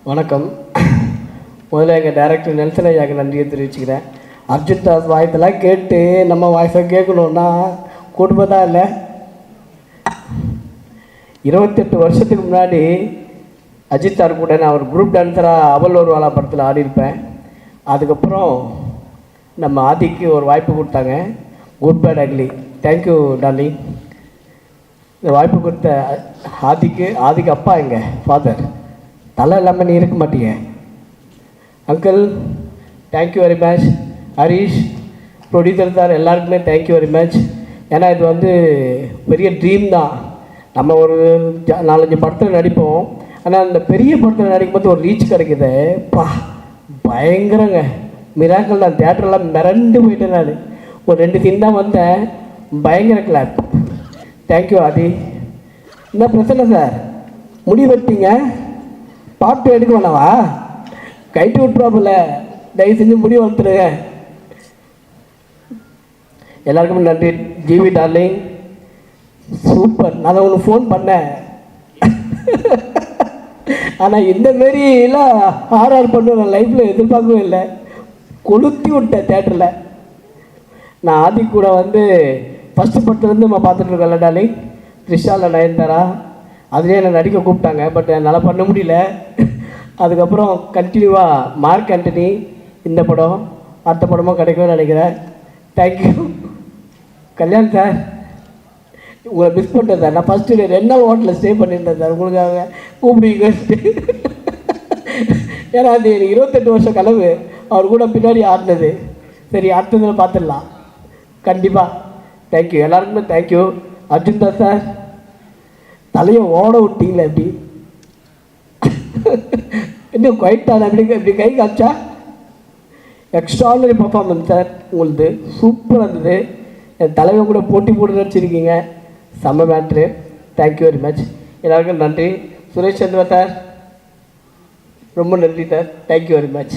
வணக்கம். முதல்ல எங்கள் டைரக்டர் நெல்சன் ஐயாவுக்கு நன்றியை தெரிவிச்சுக்கிறேன். அர்ஜுன் தாஸ் வாய்ஸெல்லாம் கேட்டு நம்ம வாய்ஸை கேட்கணுன்னா குடும்பம் தான் இல்லை. 28 வருஷத்துக்கு முன்னாடி அஜித் சார் கூட நான் ஒரு குரூப் டான்ஸராக அவள் ஒரு வாழா படத்தில் ஆடியிருப்பேன். அதுக்கப்புறம் நம்ம ஆதிக்கு ஒரு வாய்ப்பு கொடுத்தாங்க, good bad ugly. Thank you darling. இந்த வாய்ப்பு கொடுத்த ஆதிக்கு அப்பா எங்கள் ஃபாதர், தலை இல்லாமல் நீ இருக்க மாட்டீங்க uncle. Thank you very much. Harish producer sir எல்லாருக்குமே தேங்க்யூ வெரி மச். ஏன்னா இது வந்து பெரிய ட்ரீம் தான். நம்ம ஒரு 4-5 படத்தில் நடிப்போம், ஆனால் அந்த பெரிய படத்தில் நடிக்கும்போது ஒரு ரீச் கிடைக்குது. பா பயங்கரங்க, மிராக்கள் தான். தியேட்டரெல்லாம் மிரண்டு போயிட்டேன் நான். ஒரு 2 சீன் தான் வந்தேன், பயங்கர கிளாப். தேங்க்யூ ஆதி. என்ன பிரச்சனை சார், முடி வெட்டிங்க, பாட்டு எடுக்க வேணாவா? கைட்டு விட்டுருவாப்புல, தயவு செஞ்சு முடி வளர்த்துருங்க. எல்லாருக்குமே நன்றி. GV darling super. நான் உங்களுக்கு ஃபோன் பண்ணேன், ஆனால் இந்தமாரிலாம் ஆர்ஆர் பண்ண நான் லைஃப்பில் எதிர்பார்க்கவே இல்லை. கொளுத்தி விட்டேன் தேட்டரில். நான் ஆதி கூட வந்து ஃபஸ்ட்டு படத்துலேருந்து நம்ம பார்த்துட்ருக்கோம்ல டார்லிங், த்ரிஷாவில் நயன்தாரா, அதுலேயே என்னை நடிக்க கூப்பிட்டாங்க. பட் என்னால் பண்ண முடியல. அதுக்கப்புறம் கண்டினியூவாக மார்க் ஆண்டனி, இந்த படம் அடுத்த படமும் கிடைக்கும்னு நினைக்கிறேன். Thank you Kalyan sir. உங்களை மிஸ் பண்ணிட்டேன் சார். நான் ஃபஸ்ட்டு 2 நாள் ஹோட்டலில் ஸ்டே பண்ணியிருந்தேன் சார், உங்களுக்காக கூப்பிடுவீங்க. ஏன்னா அது 28 வருஷம் கனவு அவர் கூட பின்னாடி ஆடினது. சரி, அடுத்ததில் பார்த்துடலாம் கண்டிப்பாக. தேங்க்யூ எல்லாருக்குமே தேங்க்யூ. அர்ஜுன் தாஸ் சார், தலையை ஓட விட்டீங்களே எப்படி, இன்னும் குவைட்டான எப்படி கை காமிச்சா. எக்ஸ்ட்ரானரி பர்ஃபார்மன்ஸ் சார் உங்களுது, சூப்பராக இருந்தது. என் தலைவன் கூட போட்டி போட்டு நடிச்சிருக்கீங்க, செம்ம மேட்ரு. Thank you very much. எல்லாருக்கும் நன்றி. சுரேஷ் சந்திரா சார் ரொம்ப நன்றி சார். Thank you very much.